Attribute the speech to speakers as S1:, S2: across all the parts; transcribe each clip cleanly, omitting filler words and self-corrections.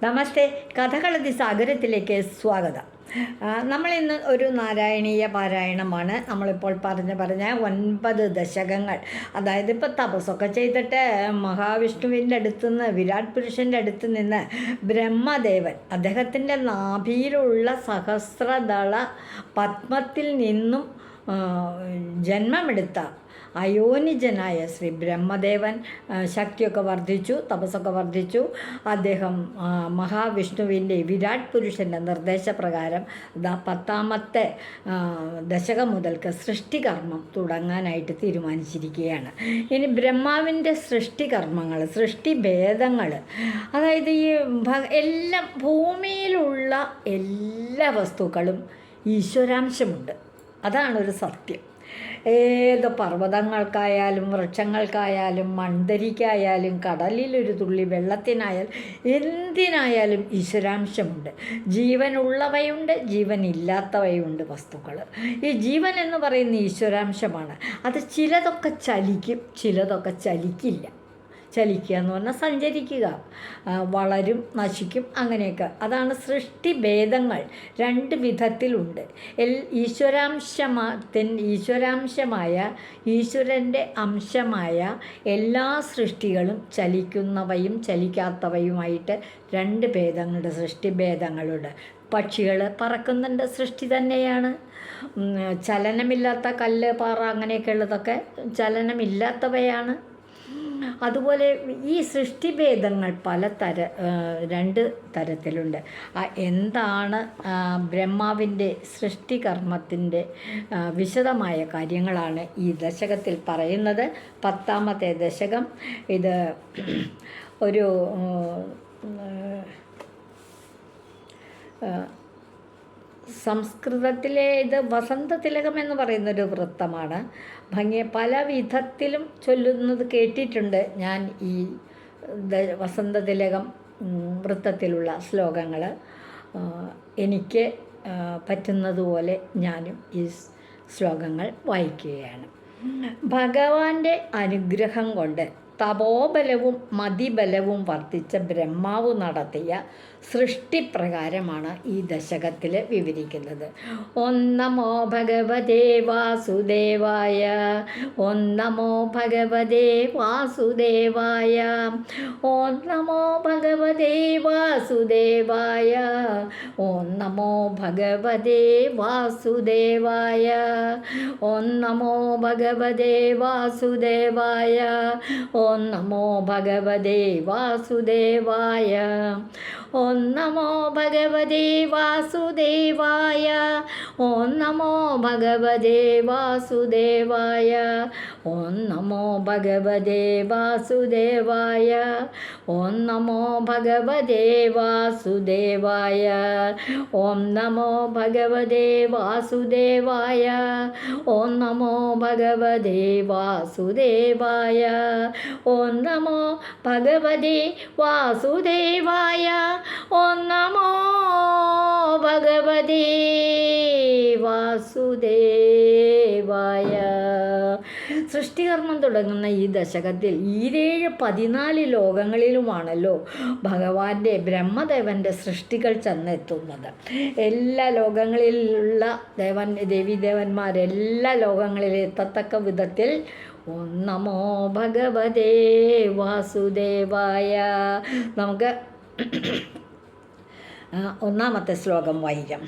S1: നമസ്തേ. കഥകളതി സാഗരത്തിലേക്ക് സ്വാഗതം. നമ്മളിന്ന് ഒരു നാരായണീയ പാരായണമാണ് നമ്മളിപ്പോൾ പറഞ്ഞ 9 ദശകങ്ങൾ. അതായത് ഇപ്പോൾ തപസ്സൊക്കെ ചെയ്തിട്ട് മഹാവിഷ്ണുവിൻ്റെ അടുത്ത് നിന്ന്, വിരാട് പുരുഷൻ്റെ അടുത്ത് നിന്ന് ബ്രഹ്മദേവൻ അദ്ദേഹത്തിൻ്റെ നാഭിയിലുള്ള സഹസ്രദള പത്മത്തിൽ നിന്നും ജന്മമെടുത്ത അയോനിജനായ ശ്രീ ബ്രഹ്മദേവൻ ശക്തിയൊക്കെ വർദ്ധിച്ചു, തപസ്സൊക്കെ വർദ്ധിച്ചു. അദ്ദേഹം മഹാവിഷ്ണുവിൻ്റെ വിരാട് പുരുഷൻ്റെ നിർദ്ദേശപ്രകാരം 10ാമത്തെ ദശകം മുതൽക്ക് സൃഷ്ടികർമ്മം തുടങ്ങാനായിട്ട് തീരുമാനിച്ചിരിക്കുകയാണ്. ഇനി ബ്രഹ്മാവിൻ്റെ സൃഷ്ടികർമ്മങ്ങൾ, സൃഷ്ടിഭേദങ്ങൾ, അതായത് ഈ എല്ലാം ഭൂമിയിലുള്ള എല്ലാ വസ്തുക്കളും ഈശ്വരാംശമുണ്ട്. അതാണൊരു സത്യം. ഏത് പർവ്വതങ്ങൾക്കായാലും വൃക്ഷങ്ങൾക്കായാലും മൺതരിക്കായാലും കടലിലൊരു തുള്ളി വെള്ളത്തിനായാലും എന്തിനായാലും ഈശ്വരാംശമുണ്ട്. ജീവനുള്ളവയുണ്ട്, ജീവനില്ലാത്തവയുണ്ട് വസ്തുക്കൾ. ഈ ജീവൻ എന്ന് പറയുന്ന ഈശ്വരാംശമാണ്. അത് ചിലതൊക്കെ ചലിക്കും, ചിലതൊക്കെ ചലിക്കില്ല. ചലിക്കുക എന്ന് പറഞ്ഞാൽ സഞ്ചരിക്കുക, വളരും, നശിക്കും, അങ്ങനെയൊക്കെ. അതാണ് സൃഷ്ടിഭേദങ്ങൾ. 2 വിധത്തിലുണ്ട്. ഈശ്വരാംശമായ ഈശ്വരൻ്റെ അംശമായ എല്ലാ സൃഷ്ടികളും ചലിക്കുന്നവയും ചലിക്കാത്തവയുമായിട്ട് 2 ഭേദങ്ങളുണ്ട്, സൃഷ്ടിഭേദങ്ങളുണ്ട്. പക്ഷികൾ പറക്കുന്നുണ്ട്, സൃഷ്ടി തന്നെയാണ്. ചലനമില്ലാത്ത കല്ല്, പാറ, അങ്ങനെയൊക്കെ ഉള്ളതൊക്കെ ചലനമില്ലാത്തവയാണ്. അതുപോലെ ഈ സൃഷ്ടിഭേദങ്ങൾ 2 തരത്തിലുണ്ട്. എന്താണ് ബ്രഹ്മാവിൻ്റെ സൃഷ്ടികർമ്മത്തിൻ്റെ വിശദമായ കാര്യങ്ങളാണ് ഈ ദശകത്തിൽ പറയുന്നത്. 10ാമത്തെ ദശകം. ഇത് ഒരു സംസ്കൃതത്തിലെ ഇത് വസന്തതിലകം എന്ന് പറയുന്നൊരു വൃത്തമാണ്. പല വിധത്തിലും ചൊല്ലുന്നത് കേട്ടിട്ടുണ്ട് ഞാൻ. ഈ വസന്തതിലകം വൃത്തത്തിലുള്ള ശ്ലോകങ്ങൾ എനിക്ക് പറ്റുന്നതുപോലെ ഞാനും ഈ ശ്ലോകങ്ങൾ വായിക്കുകയാണ്. ഭഗവാന്റെ അനുഗ്രഹം കൊണ്ട് തപോബലവും മതിബലവും വർദ്ധിച്ച ബ്രഹ്മാവ് നടത്തിയ സൃഷ്ടിപ്രകാരമാണ് ഈ ദശകത്തിൽ വിവരിക്കുന്നത്. ഓം നമോ ഭഗവതേ വാസുദേവായ, ഓം നമോ ഭഗവതേ വാസുദേവായ, ഓം നമോ ഭഗവതേ വാസുദേവായ, ഓം നമോ ഭഗവതേ വാസുദേവായ, ഓം നമോ ഭഗവതേ വാസുദേവായ, ഓം നമോ ഭഗവതേ വാസുദേവായ, ഓം നമോ ഭഗവതേ വാസുദേവായ, ഓം നമോ ഭഗവതേ വാസുദേവായ, ഓം നമോ ഭഗവതേ വാസുദേവായ, ഓം നമോ ഭഗവതേ വാസുദേവായ, ഓം നമോ ഭഗവതേ വാസുദേവായ, ഓം നമോ ഭഗവതേ വാസുദേവായ, ഓം നമോ ഭഗവതേ വാസുദേവായ, ഓം നമോ ഭഗവതേ വാസുദേവായ. സൃഷ്ടികർമ്മം തുടങ്ങുന്ന ഈ ദശകത്തിൽ 14 ലോകങ്ങളിലുമാണല്ലോ ഭഗവാന്റെ ബ്രഹ്മദേവൻ്റെ സൃഷ്ടികൾ ചെന്നെത്തുന്നത്. എല്ലാ ലോകങ്ങളിലുള്ള ദേവീദേവന്മാരെല്ലാ ലോകങ്ങളിലും എത്തത്തക്ക വിധത്തിൽ ഓം നമോ ഭഗവതേ വാസുദേവായ. നമുക്ക് 1ാമത്തെ ശ്ലോകം വായിക്കാം.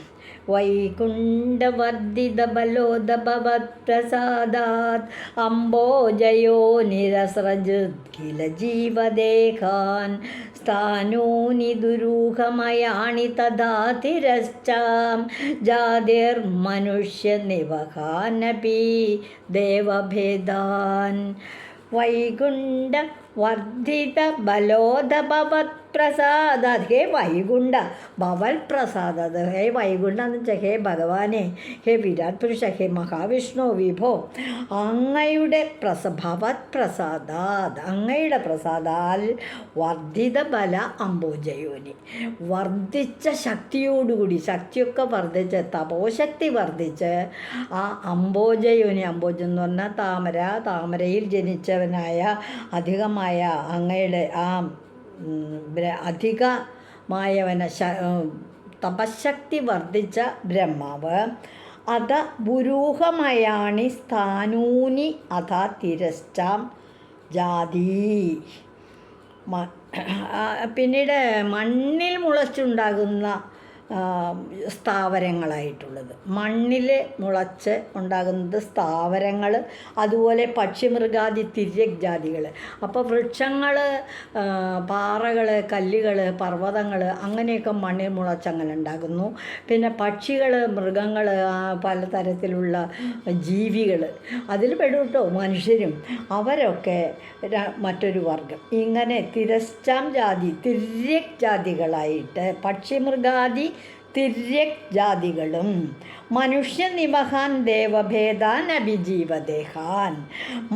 S1: വൈകുണ്ഠവർദ്ധിതബലോദഭവത്പ്രസാദാത് അംബോജയോ നിരസ്രജത് കില ജീവദേഹാൻ സ്ഥാനൂനി ദുരൂഹമയാണി തഥാ തിരശ്ചാം ജാതിർമനുഷ്യനിവഹാനപി ദേവഭേദാൻ. വൈകുണ്ഠ വർദ്ധിത ബലോദഭവത് പ്രസാദാത്. ഹേ വൈകുണ്ഠ, ഭവൽ പ്രസാദാത്. ഹേ വൈകുണ്ഠ എന്ന് വെച്ചാൽ ഹേ ഭഗവാനെ, ഹേ വിരാട് പുരുഷ, ഹേ മഹാവിഷ്ണു വിഭോ, അങ്ങയുടെ ഭവത് പ്രസാദാത്, അങ്ങയുടെ പ്രസാദാൽ വർദ്ധിത ബല അംബോജയോനി, വർദ്ധിച്ച ശക്തിയോടുകൂടി, ശക്തിയൊക്കെ വർദ്ധിച്ച് തപോശക്തി വർദ്ധിച്ച് ആ അംബോജയോനി, അംബോജം എന്ന് പറഞ്ഞാൽ താമരയിൽ ജനിച്ചവനായ അധികമായ അങ്ങയുടെ ആ അധിക മായവന തപശക്തി വർദ്ധിച്ച ബ്രഹ്മാവ് അത പുരൂഹമയാണി സ്ഥാനൂനി അഥ തിരശ്ചാം ജാതി. പിന്നീട് മണ്ണിൽ മുളച്ചുണ്ടാകുന്ന സ്ഥാവരങ്ങളായിട്ടുള്ളത്, മണ്ണിൽ മുളച്ച് ഉണ്ടാകുന്നത് സ്ഥാവരങ്ങൾ, അതുപോലെ പക്ഷിമൃഗാദി തിര്യക് ജാതികൾ. അപ്പോൾ വൃക്ഷങ്ങൾ, പാറകൾ, കല്ലുകൾ, പർവ്വതങ്ങൾ അങ്ങനെയൊക്കെ മണ്ണിൽ മുളച്ചങ്ങനെ ഉണ്ടാകുന്നു. പിന്നെ പക്ഷികൾ, മൃഗങ്ങൾ, പലതരത്തിലുള്ള ജീവികൾ, അതിൽ പെടും കേട്ടോ മനുഷ്യരും, അവരൊക്കെ മറ്റൊരു വർഗം. ഇങ്ങനെ തിരശ്ചാം ജാതി, തിര്യക് ജാതികളായിട്ട് പക്ഷിമൃഗാദി തിര്യക് ജാതികളും മനുഷ്യനിവഹാൻ ദേവഭേദാൻ അഭിജീവദേഹാൻ,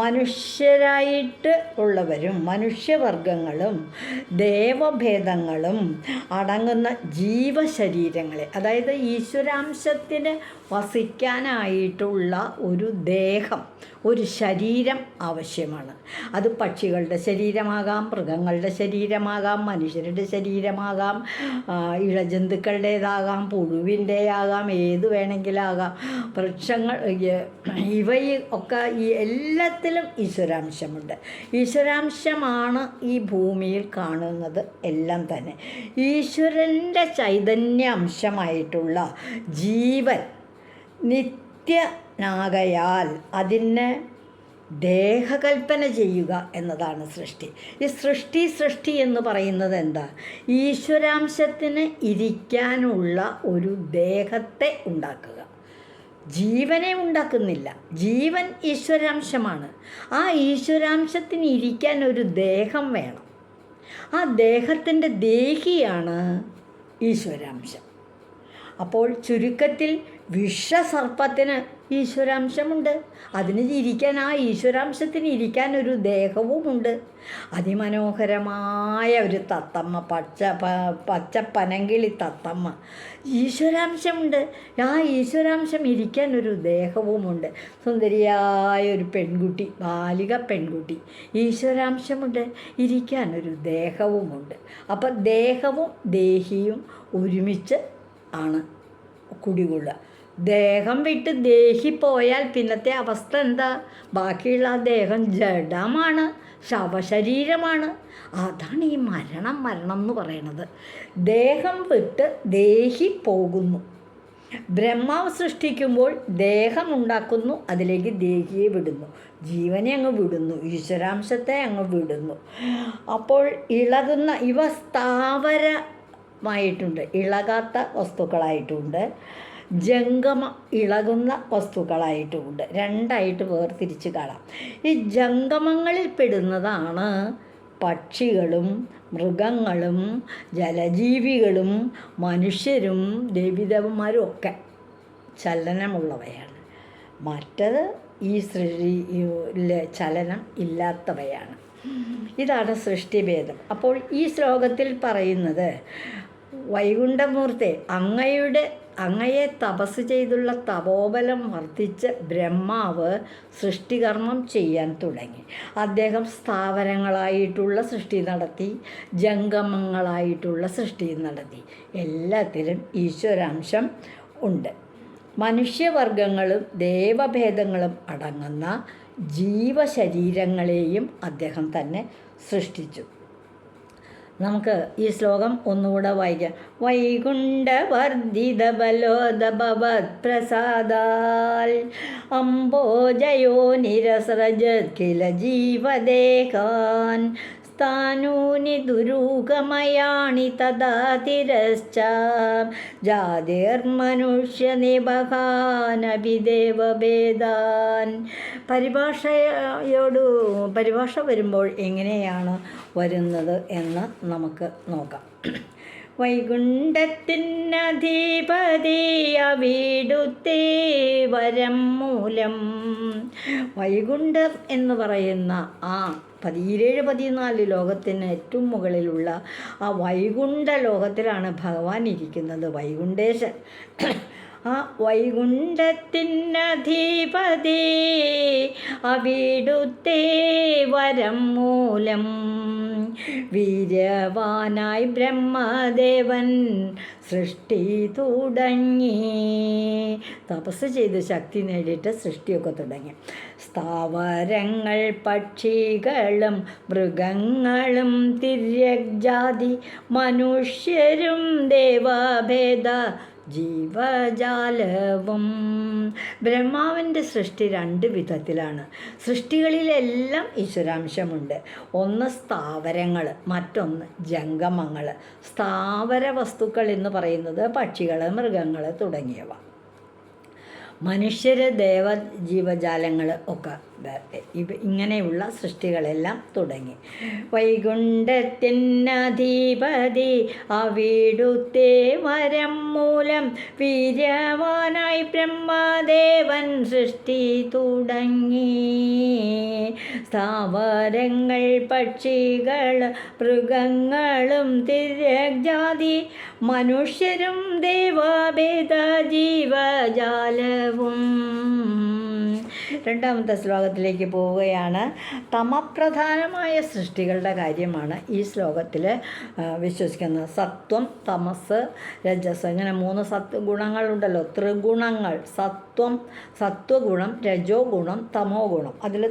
S1: മനുഷ്യരായിട്ട് ഉള്ളവരും മനുഷ്യവർഗങ്ങളും ദേവഭേദങ്ങളും അടങ്ങുന്ന ജീവശരീരങ്ങളെ, അതായത് ഈശ്വരാംശത്തിന് വസിക്കാനായിട്ടുള്ള ഒരു ദേഹം, ഒരു ശരീരം ആവശ്യമാണ്. അത് പക്ഷികളുടെ ശരീരമാകാം, മൃഗങ്ങളുടെ ശരീരമാകാം, മനുഷ്യരുടെ ശരീരമാകാം, ഇഴജന്തുക്കളുടേതാകാം, പുഴുവിൻ്റെയാകാം, ഏത് വേണമെങ്കിലാകാം, വൃക്ഷങ്ങൾ, ഇവയിൽ ഒക്കെ ഈ എല്ലാത്തിലും ഈശ്വരാംശമുണ്ട്. ഈശ്വരാംശമാണ് ഈ ഭൂമിയിൽ കാണുന്നത് എല്ലാം തന്നെ. ഈശ്വരൻ്റെ ചൈതന്യാംശമായിട്ടുള്ള ജീവൻ നിത്യനാകയാൽ അതിന് ദേഹകൽപ്പന ചെയ്യുക എന്നതാണ് സൃഷ്ടി. ഈ സൃഷ്ടി എന്ന് പറയുന്നത് എന്താ? ഈശ്വരാംശത്തിന് ഇരിക്കാനുള്ള ഒരു ദേഹത്തെ ഉണ്ടാക്കുക. ജീവനെ ഉണ്ടാക്കുന്നില്ല, ജീവൻ ഈശ്വരാംശമാണ്. ആ ഈശ്വരാംശത്തിന് ഇരിക്കാൻ ഒരു ദേഹം വേണം. ആ ദേഹത്തിൻ്റെ ദേഹിയാണ് ഈശ്വരാംശം. അപ്പോൾ ചുരുക്കത്തിൽ വിഷസർപ്പത്തിന് ഈശ്വരാംശമുണ്ട്. അതിന് ഇരിക്കാൻ, ആ ഈശ്വരാംശത്തിന് ഇരിക്കാൻ ഒരു ദേഹവുമുണ്ട്. അതിമനോഹരമായ ഒരു തത്തമ്മ, പച്ചപ്പനങ്കിളി തത്തമ്മ, ഈശ്വരാംശമുണ്ട്. ആ ഈശ്വരാംശം ഇരിക്കാൻ ഒരു ദേഹവുമുണ്ട്. സുന്ദരിയായ ഒരു പെൺകുട്ടി, ബാലിക പെൺകുട്ടി, ഈശ്വരാംശമുണ്ട്, ഇരിക്കാൻ ഒരു ദേഹവുമുണ്ട്. അപ്പം ദേഹവും ദേഹിയും ഒരുമിച്ച് ആണ് കുടികൊള്ളുക. ദേഹം വിട്ട് ദേഹി പോയാൽ പിന്നത്തെ അവസ്ഥ എന്താ? ബാക്കിയുള്ള ആ ദേഹം ജഡമാണ്, ശവശരീരമാണ്. അതാണ് ഈ മരണം എന്ന് പറയുന്നത്. ദേഹം വിട്ട് ദേഹി പോകുന്നു. ബ്രഹ്മാവ് സൃഷ്ടിക്കുമ്പോൾ ദേഹം ഉണ്ടാക്കുന്നു, അതിലേക്ക് ദേഹിയെ വിടുന്നു, ജീവനെ അങ്ങ് വിടുന്നു, ഈശ്വരാംശത്തെ അങ്ങ് വിടുന്നു. അപ്പോൾ ഇളകുന്ന ഇവ സ്ഥാവരമായിട്ടുണ്ട്, ഇളകാത്ത വസ്തുക്കളായിട്ടുണ്ട്, ജംഗമ ഇളകുന്ന വസ്തുക്കളായിട്ടുമുണ്ട്. രണ്ടായിട്ട് വേർതിരിച്ച് കാണാം. ഈ ജംഗമങ്ങളിൽ പെടുന്നതാണ് പക്ഷികളും മൃഗങ്ങളും ജലജീവികളും മനുഷ്യരും ദേവീദേവന്മാരും ഒക്കെ ചലനമുള്ളവയാണ്. മറ്റത് ഈ ചലനം ഇല്ലാത്തവയാണ്. ഇതാണ് സൃഷ്ടിഭേദം. അപ്പോൾ ഈ ശ്ലോകത്തിൽ പറയുന്നത്, വൈകുണ്ഠമൂർത്തി അങ്ങയെ തപസ് ചെയ്തുള്ള തപോബലം വർദ്ധിച്ച് ബ്രഹ്മാവ് സൃഷ്ടികർമ്മം ചെയ്യാൻ തുടങ്ങി. അദ്ദേഹം സ്ഥാവരങ്ങളായിട്ടുള്ള സൃഷ്ടി നടത്തി, ജംഗമങ്ങളായിട്ടുള്ള സൃഷ്ടി നടത്തി. എല്ലാത്തിലും ഈശ്വരാംശം ഉണ്ട്. മനുഷ്യവർഗങ്ങളും ദേവഭേദങ്ങളും അടങ്ങുന്ന ജീവശരീരങ്ങളെയും അദ്ദേഹം തന്നെ സൃഷ്ടിച്ചു. നമുക്ക് ഈ ശ്ലോകം ഒന്നുകൂടെ വായിക്കാം. വൈകുണ്ഠവർദ്ധിത ബലോദഭവത് പ്രസാദാൽ അംബോജയോ നിരസരജത് കില ജീവദേഹാൻ സ്ഥാനൂനി ദുരൂഹമയാണി തഥാ തിരശ്ചാം ജാതിർമനുഷ്യനിബഹാനഭിദേവഭേദാൻ. പരിഭാഷ വരുമ്പോൾ എങ്ങനെയാണ് വരുന്നത് എന്ന് നമുക്ക് നോക്കാം. വൈകുണ്ഠത്തിനധിപതി അവിടുത്തെ വരം മൂലം. വൈകുണ്ഠം എന്ന് പറയുന്ന ആ 17-14 ലോകത്തിന് ഏറ്റവും മുകളിലുള്ള ആ വൈകുണ്ഠ ലോകത്തിലാണ് ഭഗവാൻ ഇരിക്കുന്നത്, വൈകുണ്ഠേശൻ. ആ വൈകുണ്ഠത്തിനധിപതി അവിടുത്തെ വരം മൂലം വീര്യവാനായി ബ്രഹ്മദേവൻ സൃഷ്ടി തുടങ്ങി. തപസ് ചെയ്ത് ശക്തി നേടിയിട്ട് സൃഷ്ടിയൊക്കെ തുടങ്ങി. സ്ഥാവരങ്ങൾ പക്ഷികളും മൃഗങ്ങളും തിര്യജാതി മനുഷ്യരും ദേവഭേദ ജീവജാലവും. ബ്രഹ്മാവിൻ്റെ സൃഷ്ടി 2 വിധത്തിലാണ്. സൃഷ്ടികളിലെല്ലാം ഈശ്വരാംശമുണ്ട്. ഒന്ന് സ്ഥാവരങ്ങൾ, മറ്റൊന്ന് ജംഗമങ്ങൾ. സ്ഥാവര വസ്തുക്കൾ എന്ന് പറയുന്നത് പക്ഷികൾ, മൃഗങ്ങൾ തുടങ്ങിയവ. മനുഷ്യർ, ദേവ ജീവജാലങ്ങൾ ഒക്കെ ഇങ്ങനെയുള്ള സൃഷ്ടികളെല്ലാം തുടങ്ങി. വൈകുണ്ഠത്തിനധിപതി അവിടുത്തെ വരം മൂലം വീര്യവാനായി ബ്രഹ്മദേവൻ സൃഷ്ടി തുടങ്ങി. സ്ഥാവരങ്ങൾ പക്ഷികൾ മൃഗങ്ങളും തിര്യജാതി മനുഷ്യരും ദേവഭേദ ജീവജാലവും. 2ാമത്തെ ശ്ലോകത്തിലേക്ക് പോവുകയാണ്. തമപ്രധാനമായ സൃഷ്ടികളുടെ കാര്യമാണ് ഈ ശ്ലോകത്തിൽ വിശ്വസിക്കുന്നത്. സത്വം, തമസ്, രജസ്, ഇങ്ങനെ 3 ഗുണങ്ങളുണ്ടല്ലോ, ത്രിഗുണങ്ങൾ. സത്വഗുണം, രജോ ഗുണം, തമോ ഗുണം. അതിൽ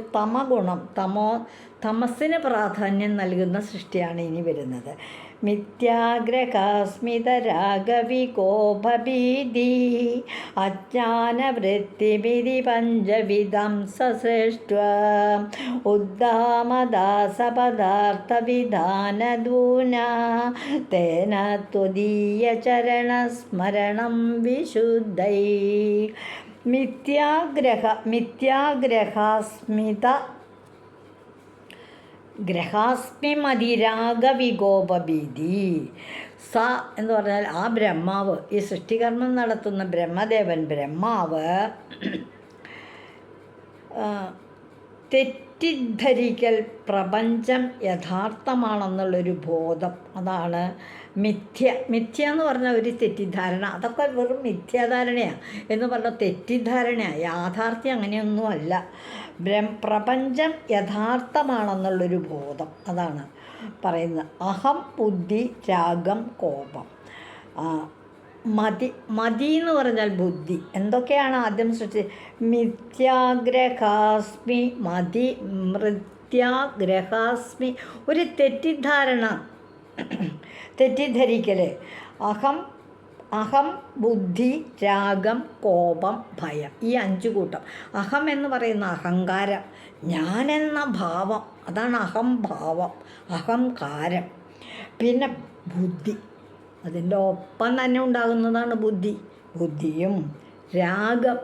S1: തമസ്സിന് പ്രാധാന്യം നൽകുന്ന സൃഷ്ടിയാണ് ഇനി വരുന്നത്. മിഥ്യാഗ്രഹസ്മിതരാഗവികോപഭീതി അജ്ഞാനവൃത്തിമിതി പഞ്ചവിധം സസൃഷ്ട ഉദ്ദാമദാസപദാർത്ഥവിധാനദൂന തേന ത്വദീയചരണസ്മരണം വിശുദ്ധൈ. ഗ്രഹാസ്മിമതിരാഗവികോപഭീതി. സ എന്ന് പറഞ്ഞാൽ ആ ബ്രഹ്മാവ്, ഈ സൃഷ്ടികർമ്മം നടത്തുന്ന ബ്രഹ്മാവ് തെറ്റിദ്ധരിക്കൽ, പ്രപഞ്ചം യഥാർത്ഥമാണെന്നുള്ളൊരു ബോധം, അതാണ് മിഥ്യ എന്ന് പറഞ്ഞാൽ ഒരു തെറ്റിദ്ധാരണ. അതൊക്കെ വെറും മിഥ്യാധാരണയാണ് എന്ന് പറഞ്ഞാൽ തെറ്റിദ്ധാരണയാണ്. യാഥാർത്ഥ്യം അങ്ങനെയൊന്നുമല്ല. പ്രപഞ്ചം യഥാർത്ഥമാണെന്നുള്ളൊരു ബോധം, അതാണ് പറയുന്നത്. അഹം, ബുദ്ധി, രാഗം, കോപം. മതി എന്ന് പറഞ്ഞാൽ ബുദ്ധി. എന്തൊക്കെയാണ് ആദ്യം സൃഷ്ടിച്ചത്? മിഥ്യാഗ്രഹാസ്മി, മതി, മൃത്യാഗ്രഹാസ്മി, ഒരു തെറ്റിദ്ധരിക്കൽ. അഹം, ബുദ്ധി, രാഗം, കോപം, ഭയം, ഈ 5 കൂട്ടം. അഹം എന്ന് പറയുന്ന അഹങ്കാരം, ഞാനെന്ന ഭാവം, അതാണ് അഹംഭാവം, അഹംകാരം. പിന്നെ ബുദ്ധി, അതിൻ്റെ ഒപ്പം തന്നെ ഉണ്ടാകുന്നതാണ് ബുദ്ധിയും. രാഗം,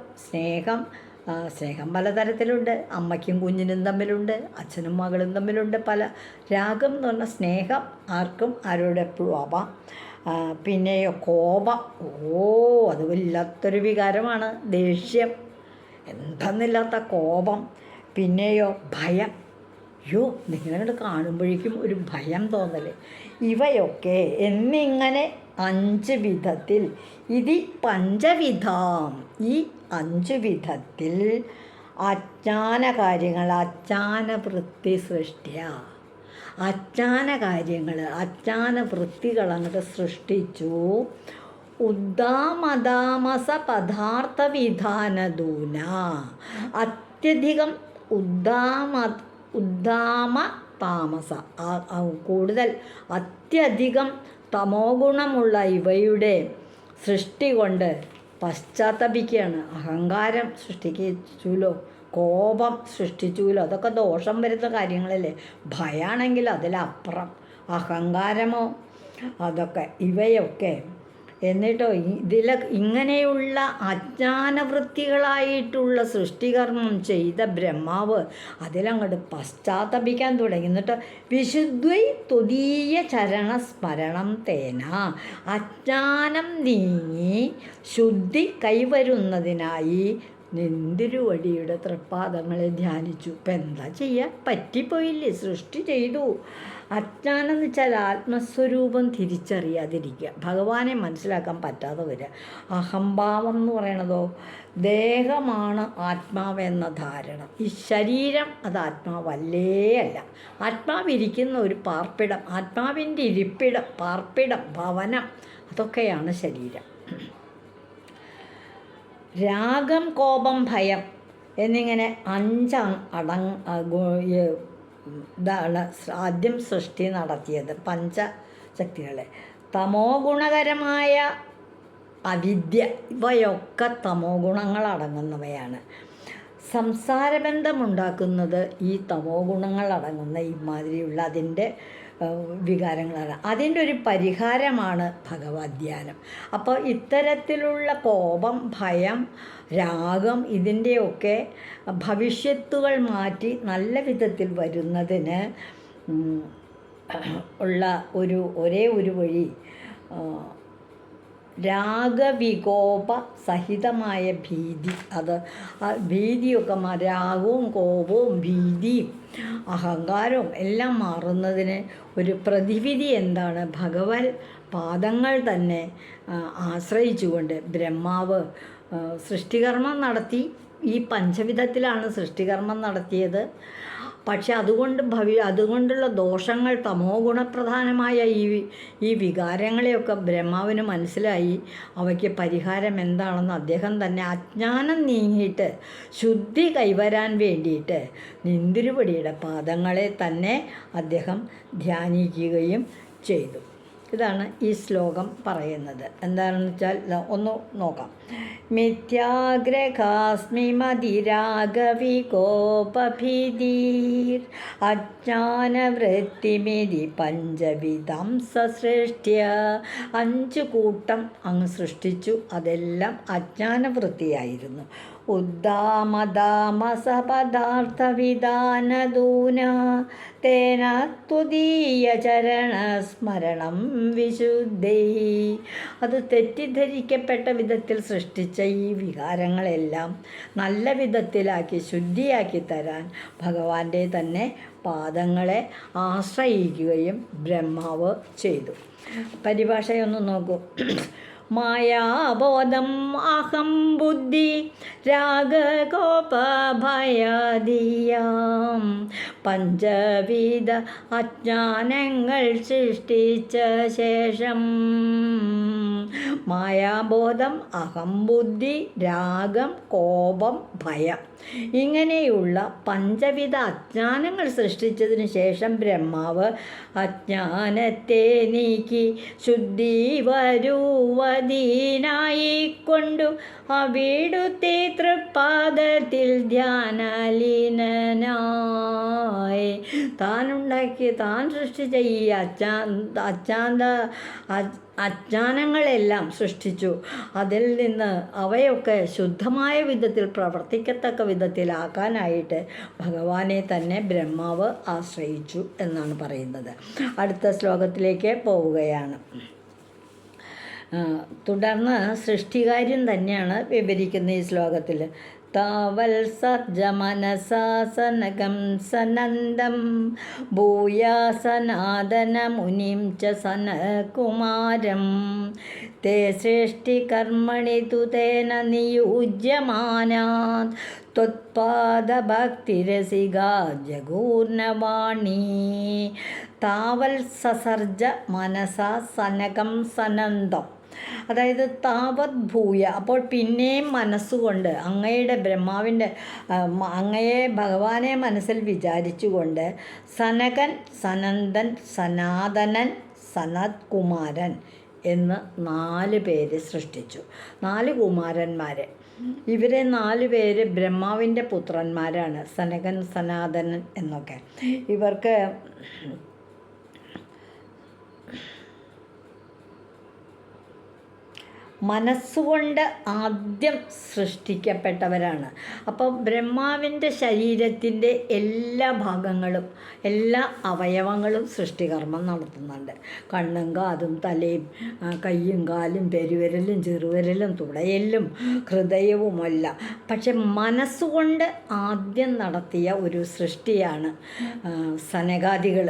S1: സ്നേഹം പലതരത്തിലുണ്ട്. അമ്മയ്ക്കും കുഞ്ഞിനും തമ്മിലുണ്ട്, അച്ഛനും മകളും തമ്മിലുണ്ട്. രാഗം എന്ന് പറഞ്ഞാൽ സ്നേഹം, ആർക്കും ആരോടെപ്പോഴും ആവാം. പിന്നെയോ കോപം, അത് വല്ലാത്തൊരു വികാരമാണ്. ദേഷ്യം, എന്തെന്നില്ലാത്ത കോപം. പിന്നെയോ ഭയം, നിങ്ങളോട് കാണുമ്പോഴേക്കും ഒരു ഭയം തോന്നൽ. ഇവയൊക്കെ എന്നിങ്ങനെ 5 വിധത്തിൽ, ഇതി പഞ്ചവിധാം, ഈ 5 വിധത്തിൽ അജ്ഞാനകാര്യങ്ങൾ, അജ്ഞാനവൃത്തി സൃഷ്ടിയ, അജ്ഞാനവൃത്തികൾ അങ്ങോട്ട് സൃഷ്ടിച്ചു. ഉദ്ദാമദാമസ പദാർത്ഥവിധാനദൂന, അത്യധികം ഉദ്ദാമ താമസ, കൂടുതൽ അത്യധികം തമോ ഗുണമുള്ള ഇവയുടെ സൃഷ്ടി കൊണ്ട് പശ്ചാത്തപിക്കുകയാണ്. അഹങ്കാരം സൃഷ്ടിച്ചൂലോ, കോപം സൃഷ്ടിച്ചൂലോ, അതൊക്കെ ദോഷം വരുന്ന കാര്യങ്ങളല്ലേ. ഭയമാണെങ്കിൽ അതിലപ്പുറം, അഹങ്കാരമോ, അതൊക്കെ ഇവയൊക്കെ. എന്നിട്ടോ ഇങ്ങനെയുള്ള അജ്ഞാനവൃത്തികളായിട്ടുള്ള സൃഷ്ടികർമ്മം ചെയ്ത ബ്രഹ്മാവ് അതിലങ്ങോട്ട് പശ്ചാത്തപിക്കാൻ തുടങ്ങി. എന്നിട്ട് വിശുദ്ധൈ ത്വദീയ ചരണസ്മരണം തേന, അജ്ഞാനം നീങ്ങി ശുദ്ധി കൈവരുന്നതിനായി നിന്തിരുവടിയുടെ തൃപ്പാദങ്ങളെ ധ്യാനിച്ചു. ഇപ്പം എന്താ ചെയ്യുക, പറ്റിപ്പോയില്ലേ, സൃഷ്ടി ചെയ്തു. അജ്ഞാനം എന്ന് വെച്ചാൽ ആത്മസ്വരൂപം തിരിച്ചറിയാതിരിക്കുക, ഭഗവാനെ മനസ്സിലാക്കാൻ പറ്റാതെ വരിക. അഹംഭാവം എന്ന് പറയണതോ ദേഹമാണ് ആത്മാവെന്ന ധാരണ. ഈ ശരീരം അത് ആത്മാവല്ലേ അല്ല. ആത്മാവിരിക്കുന്ന ഒരു പാർപ്പിടം, ആത്മാവിൻ്റെ ഇരിപ്പിടം, പാർപ്പിടം, ഭവനം, അതൊക്കെയാണ് ശരീരം. രാഗം, കോപം, ഭയം എന്നിങ്ങനെ 5 ഇതാണ് ആദ്യം സൃഷ്ടി നടത്തിയത്, പഞ്ചശക്തികളെ. തമോ ഗുണകരമായ അവിദ്യ, ഇവയൊക്കെ തമോ ഗുണങ്ങൾ അടങ്ങുന്നവയാണ്. സംസാരബന്ധമുണ്ടാക്കുന്നത് ഈ തമോ ഗുണങ്ങൾ അടങ്ങുന്ന ഇമാതിരിയുള്ള അതിൻ്റെ വികാരങ്ങളാണ്. അതിൻ്റെ ഒരു പരിഹാരമാണ് ഭഗവദ്ധ്യാനം. അപ്പോൾ ഇത്തരത്തിലുള്ള കോപം, ഭയം, രാഗം ഇതിൻ്റെയൊക്കെ ഭവിഷ്യത്തുകൾ മാറ്റി നല്ല വിധത്തിൽ വരുന്നതിന് ഉള്ള ഒരേ ഒരു വഴി രാഗവികോപ സഹിതമായ ഭീതി. അത് ഭീതിയൊക്കെ രാഗവും കോപവും ഭീതിയും അഹങ്കാരവും എല്ലാം മാറുന്നതിന് ഒരു പ്രതിവിധി എന്താണ്? ഭഗവത് പാദങ്ങൾ തന്നെ ആശ്രയിച്ചുകൊണ്ട് ബ്രഹ്മാവ് സൃഷ്ടികർമ്മം നടത്തി. ഈ പഞ്ചവിധത്തിലാണ് സൃഷ്ടികർമ്മം നടത്തിയത്. പക്ഷെ അതുകൊണ്ടുള്ള ദോഷങ്ങൾ, തമോ ഗുണപ്രധാനമായ ഈ വികാരങ്ങളെയൊക്കെ ബ്രഹ്മാവിന് മനസ്സിലായി. അവയ്ക്ക് പരിഹാരം എന്താണെന്ന് അദ്ദേഹം തന്നെ അജ്ഞാനം നീങ്ങിയിട്ട് ശുദ്ധി കൈവരാൻ വേണ്ടിയിട്ട് നിന്തിരുവടിയുടെ പാദങ്ങളെ തന്നെ അദ്ദേഹം ധ്യാനിക്കുകയും ചെയ്തു. ഇതാണ് ഈ ശ്ലോകം പറയുന്നത്. എന്താണെന്ന് വെച്ചാൽ ഒന്ന് നോക്കാം. മിഥ്യാഗ്രഹാസ്മി മതിരാഗവികോപഭീതിർ അജ്ഞാനവൃത്തിമിതി പഞ്ചവിധം സസൃഷ്ട്യ. 5 കൂട്ടം അങ്ങ് സൃഷ്ടിച്ചു. അതെല്ലാം അജ്ഞാനവൃത്തിയായിരുന്നു. ഉദ്ദാമദാമസപദാർത്ഥവിധാനദൂന തേന തുദീയ ചരണസ്മരണം വിശുദ്ധൈ. അത് തെറ്റിദ്ധരിക്കപ്പെട്ട വിധത്തിൽ സൃഷ്ടിച്ച ഈ വികാരങ്ങളെല്ലാം നല്ല വിധത്തിലാക്കി ശുദ്ധിയാക്കി തരാൻ ഭഗവാന്റെ തന്നെ പാദങ്ങളെ ആശ്രയിക്കുകയും ബ്രഹ്മാവ് ചെയ്തു. പരിഭാഷയൊന്ന് നോക്കൂ. മായാബോധം അഹം ബുദ്ധി രാഗകോപഭയാദിയാം പഞ്ചവിധ അജ്ഞാനങ്ങൾ സൃഷ്ടിച്ച ശേഷം. മായാബോധം, അഹം ബുദ്ധി, രാഗം, കോപം, ഭയം ഇങ്ങനെയുള്ള പഞ്ചവിധ അജ്ഞാനങ്ങൾ സൃഷ്ടിച്ചതിന് ശേഷം ബ്രഹ്മാവ് അജ്ഞാനത്തെ നീക്കി ശുദ്ധി വരുവതീനായിക്കൊണ്ടു അവിടുത്തെ തൃപ്പാദത്തിൽ ധ്യാനലീനനായി. താൻ സൃഷ്ടിച്ച ഈ അജ്ഞാനങ്ങളെല്ലാം സൃഷ്ടിച്ചു. അതിൽ നിന്ന് അവയൊക്കെ ശുദ്ധമായ വിധത്തിൽ പ്രവർത്തിക്കത്തക്ക വിധത്തിലാക്കാനായിട്ട് ഭഗവാനെ തന്നെ ബ്രഹ്മാവ് ആശ്രയിച്ചു എന്നാണ് പറയുന്നത്. അടുത്ത ശ്ലോകത്തിലേക്ക് പോവുകയാണ്. തുടർന്ന് സൃഷ്ടികാര്യം തന്നെയാണ് വിവരിക്കുന്ന ഈ ശ്ലോകത്തിൽ. താവൽ സർജമനസാസനകം സനന്ദം ഭൂയാസനാദന മുനിം ച സനകുമാരം തേ സൃഷ്ടികർമ്മണി തു തേന നിയുജ്യമാനാത് ത്വത്പാദഭക്തിരസികാ ജഗൂർണവാണി. താവൽ സസർജ മനസാ സനകം സനന്ദം, അതായത് താവത് ഭൂയ, അപ്പോൾ പിന്നെയും മനസ്സുകൊണ്ട് അങ്ങയുടെ ബ്രഹ്മാവിൻ്റെ അങ്ങയെ ഭഗവാനെ മനസ്സിൽ വിചാരിച്ചുകൊണ്ട് സനകൻ, സനന്ദൻ, സനാതനൻ, സനത് കുമാരൻ എന്ന് 4 പേര് സൃഷ്ടിച്ചു. 4 കുമാരന്മാരെ. ഇവരെ 4 പേര് ബ്രഹ്മാവിൻ്റെ പുത്രന്മാരാണ്, സനകൻ, സനാതനൻ എന്നൊക്കെ. ഇവർക്ക് മനസ്സുകൊണ്ട് ആദ്യം സൃഷ്ടിക്കപ്പെട്ടവരാണ്. അപ്പോൾ ബ്രഹ്മാവിൻ്റെ ശരീരത്തിൻ്റെ എല്ലാ ഭാഗങ്ങളും എല്ലാ അവയവങ്ങളും സൃഷ്ടികർമ്മം നടത്തുന്നുണ്ട്. കണ്ണും കാതും തലയും കയ്യും കാലും പെരുവിരലും ചെറുവിരലും തുടയെല്ലും ഹൃദയവുമല്ല. പക്ഷെ മനസ്സുകൊണ്ട് ആദ്യം നടത്തിയ ഒരു സൃഷ്ടിയാണ് സനകാദികൾ.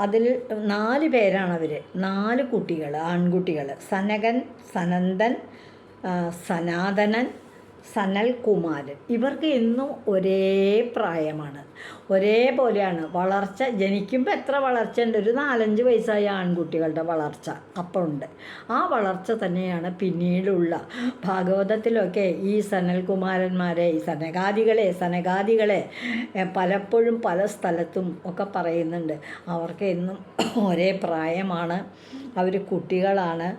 S1: അതിൽ 4 പേരാണവർ, 4 കുട്ടികൾ, ആൺകുട്ടികൾ. സനകൻ, സനന്ദൻ, സനാതനൻ, സനൽകുമാരൻ. ഇവർക്ക് ഇന്നും ഒരേ പ്രായമാണ്, ഒരേപോലെയാണ് വളർച്ച. ജനിക്കുമ്പോൾ എത്ര വളർച്ച ഉണ്ട്? ഒരു 4-5 വയസ്സായ ആൺകുട്ടികളുടെ വളർച്ച അപ്പോൾ ഉണ്ട്. ആ വളർച്ച തന്നെയാണ് പിന്നീടുള്ള ഭാഗവതത്തിലൊക്കെ ഈ സനൽകുമാരന്മാരെ, ഈ സനകാദികളെ പലപ്പോഴും പല സ്ഥലത്തും ഒക്കെ പറയുന്നുണ്ട്. അവർക്ക് എന്നും ഒരേ പ്രായമാണ്, അവർ കുട്ടികളാണ്,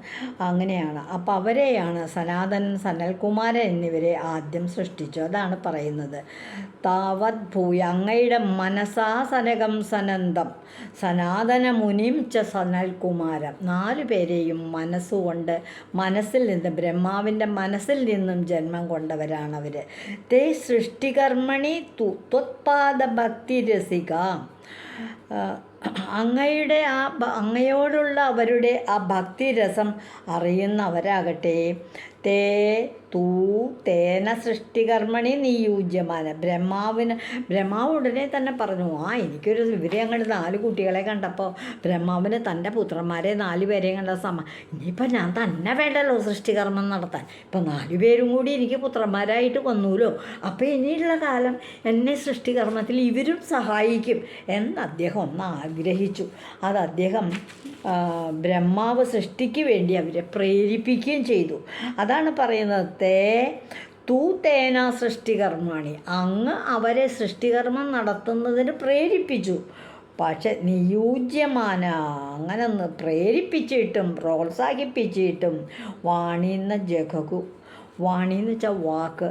S1: അങ്ങനെയാണ്. അപ്പം അവരെയാണ് സനാതനൻ, സനൽകുമാരൻ എന്നിവരെ ആദ്യം സൃഷ്ടിച്ചു. അതാണ് പറയുന്നത്. താവത് ഭൂയ അങ്ങയുടെ മനസാ സനകം സനന്ദം സനാതന മുനിം ച സനൽകുമാരം. 4 പേരെയും മനസ്സുകൊണ്ട്, മനസ്സിൽ നിന്ന്, ബ്രഹ്മാവിൻ്റെ മനസ്സിൽ നിന്നും ജന്മം കൊണ്ടവരാണവർ. തേ സൃഷ്ടികർമ്മണി ത്വത്പാദ ഭക്തിരസിക. അങ്ങയുടെ അങ്ങയോടുള്ള അവരുടെ ആ ഭക്തിരസം അറിയുന്നവരാകട്ടെ. തേ തൂ തേന സൃഷ്ടികർമ്മണി നിയൂജ്യമാന. ബ്രഹ്മാവ് ഉടനെ തന്നെ പറഞ്ഞു, ഇവരെ അങ്ങോട്ട് 4 കുട്ടികളെ കണ്ടപ്പോൾ ബ്രഹ്മാവിന് തൻ്റെ പുത്രന്മാരെ 4 പേരെയും കണ്ട ഇനിയിപ്പോൾ ഞാൻ തന്നെ വേണ്ടല്ലോ സൃഷ്ടികർമ്മം നടത്താൻ. ഇപ്പം 4 പേരും കൂടി എനിക്ക് പുത്രന്മാരായിട്ട് വന്നൂല്ലോ. അപ്പോൾ ഇനിയുള്ള കാലം എന്നെ സൃഷ്ടികർമ്മത്തിൽ ഇവരും സഹായിക്കും എന്ന് അദ്ദേഹം ഒന്ന് ആഗ്രഹിച്ചു. അത് അദ്ദേഹം ബ്രഹ്മാവ് സൃഷ്ടിക്ക് വേണ്ടി അവരെ പ്രേരിപ്പിക്കുകയും ചെയ്തു. അതാണ് പറയുന്നത്, തൂ തേന സൃഷ്ടികർമ്മാണി. അങ്ങ് അവരെ സൃഷ്ടികർമ്മം നടത്തുന്നതിന് പ്രേരിപ്പിച്ചു. പക്ഷെ നിയൂജ്യമാന, അങ്ങനെ ഒന്ന് പ്രേരിപ്പിച്ചിട്ടും പ്രോത്സാഹിപ്പിച്ചിട്ടും വാണിന്ന ജഗു, വാണിന്ന് വെച്ചാൽ വാക്ക്,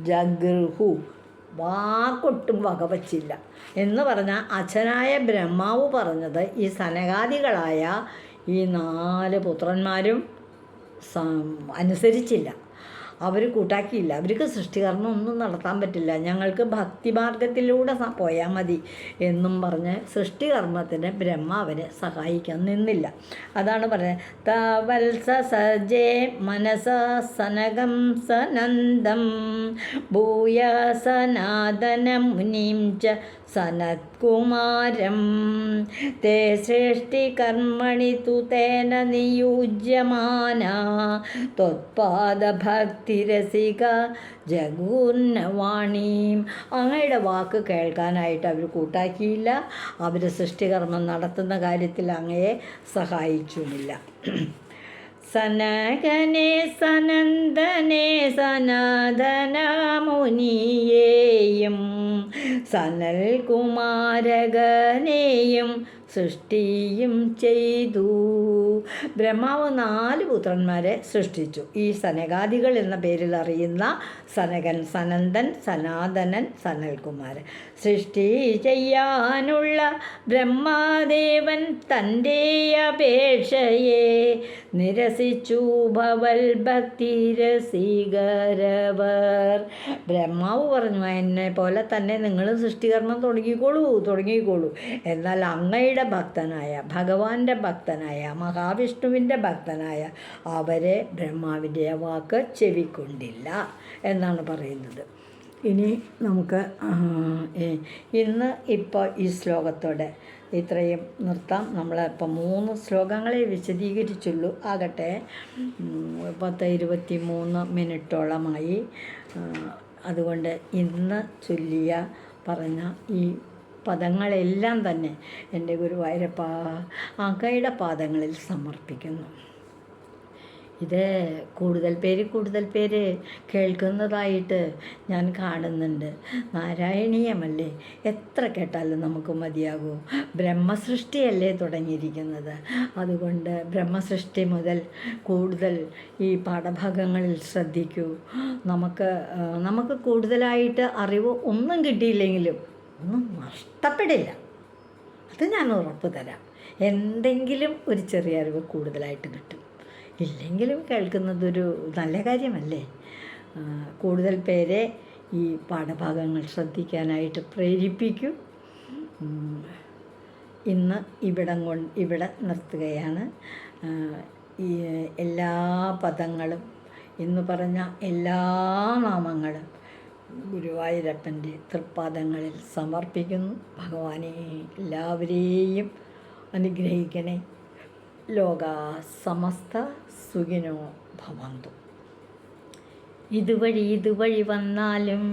S1: ജഗൃഹു, വാക്കൊട്ടും വകവച്ചില്ല എന്ന് പറഞ്ഞാൽ അച്ഛനായ ബ്രഹ്മാവ് പറഞ്ഞത് ഈ സനകാദികളായ ഈ 4 പുത്രന്മാരും അനുസരിച്ചില്ല, അവർ കൂട്ടാക്കിയില്ല. അവർക്ക് സൃഷ്ടികർമ്മം ഒന്നും നടത്താൻ പറ്റില്ല, ഞങ്ങൾക്ക് ഭക്തിമാർഗത്തിലൂടെ പോയാൽ മതി എന്നും പറഞ്ഞ് സൃഷ്ടികർമ്മത്തിന് ബ്രഹ്മാവിനെ സഹായിക്കാൻ നിന്നില്ല. അതാണ് പറയുന്നത്, തവത്സ സജേ മനസ സനകം സനന്ദം ഭൂയ സനാതന മുനിം ച സനത്കുമാരം തേ സൃഷ്ടികർമ്മണി തു തേന നിയുജ്യമാന ത്വത്പാദഭക്തിരസിക ജഗൂർണവാണീം. അങ്ങയുടെ വാക്ക് കേൾക്കാനായിട്ട് അവർ കൂട്ടാക്കിയില്ല, അവർ സൃഷ്ടികർമ്മം നടത്തുന്ന കാര്യത്തിൽ അങ്ങയെ സഹായിച്ചുമില്ല. സനകനെ സനന്ദനെ സനാതന മുനിയേയും സനൽകുമാരകനെയും സൃഷ്ടിയും ചെയ്തു. ബ്രഹ്മാവ് 4 പുത്രന്മാരെ സൃഷ്ടിച്ചു. ഈ സനകാദികൾ എന്ന പേരിൽ അറിയുന്ന സനകൻ, സനന്ദൻ, സനാതനൻ, സനൽകുമാരൻ. സൃഷ്ടി ചെയ്യാനുള്ള ബ്രഹ്മദേവൻ തൻ്റെ അപേക്ഷയെ നിരസിച്ചു ഭവൽ ഭക്തി രസികരവർ. ബ്രഹ്മാവ് പറഞ്ഞു, എന്നെ പോലെ തന്നെ നിങ്ങളും സൃഷ്ടികർമ്മം തുടങ്ങിക്കോളൂ. എന്നാൽ അങ്ങയുടെ ഭക്തനായ, ഭഗവാന്റെ ഭക്തനായ, മഹാവിഷ്ണുവിൻ്റെ ഭക്തനായ അവരെ ബ്രഹ്മാവിൻ്റെ വാക്ക് ചെവിക്കൊണ്ടില്ല എന്നാണ് പറയുന്നത്. ഇനി നമുക്ക് ഇപ്പോൾ ഈ ശ്ലോകത്തോടെ ഇത്രയും നിർത്താം. നമ്മളിപ്പോൾ 3 ശ്ലോകങ്ങളെ വിശദീകരിച്ചുള്ളൂ. ആകട്ടെ 23 മിനിറ്റോളമായി. അതുകൊണ്ട് ഇന്ന് ചൊല്ലിയ പറഞ്ഞ ഈ പദങ്ങളെല്ലാം തന്നെ എൻ്റെ ഗുരുവായൂരപ്പ അങ്ങയുടെ പാദങ്ങളിൽ സമർപ്പിക്കുന്നു. ഇത് കൂടുതൽ പേര് കേൾക്കുന്നതായിട്ട് ഞാൻ കാണുന്നുണ്ട്. നാരായണീയമല്ലേ, എത്ര കേട്ടാലും നമുക്ക് മതിയാകൂ. ബ്രഹ്മസൃഷ്ടിയല്ലേ തുടങ്ങിയിരിക്കുന്നത്. അതുകൊണ്ട് ബ്രഹ്മസൃഷ്ടി മുതൽ കൂടുതൽ ഈ പാഠഭാഗങ്ങളിൽ ശ്രദ്ധിക്കൂ. നമുക്ക് കൂടുതലായിട്ട് അറിവ് ഒന്നും കിട്ടിയില്ലെങ്കിലും ഒന്നും നഷ്ടപ്പെടില്ല, അത് ഞാൻ ഉറപ്പ് തരാം. എന്തെങ്കിലും ഒരു ചെറിയ അറിവ് കൂടുതലായിട്ട് കിട്ടും. ഇല്ലെങ്കിലും കേൾക്കുന്നതൊരു നല്ല കാര്യമല്ലേ. കൂടുതൽ പേരെ ഈ പാഠഭാഗങ്ങൾ ശ്രദ്ധിക്കാനായിട്ട് പ്രേരിപ്പിക്കും. ഇന്ന് ഇവിടെ നിർത്തുകയാണ്. ഈ എല്ലാ പദങ്ങളും ഇന്ന് പറഞ്ഞ എല്ലാ നാമങ്ങളും ഗുരുവായൂരപ്പൻ്റെ തൃപ്പാദങ്ങളിൽ സമർപ്പിക്കുന്നു. ഭഗവാനെ എല്ലാവരെയും അനുഗ്രഹിക്കണേ. ലോകാ സമസ്ത സുഖിനോ ഭവന്തു. ഇതുവഴി വന്നാലും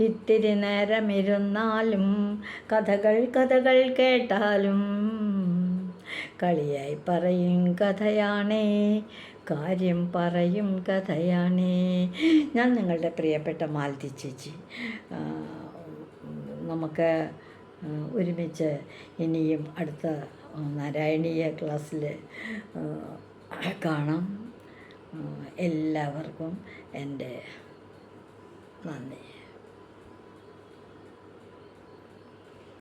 S1: ഇത്തിരി നേരമിരുന്നാലും കഥകൾ കേട്ടാലും കളിയായി പറയും കഥയാണേ, കാര്യം പറയും കഥയാണേ. ഞാൻ നിങ്ങളുടെ പ്രിയപ്പെട്ട മാലതി ചേച്ചി. നമുക്ക് ഒരുമിച്ച് ഇനിയും അടുത്ത നാരായണീയ ക്ലാസ്സിൽ കാണാം. എല്ലാവർക്കും എൻ്റെ നന്ദി.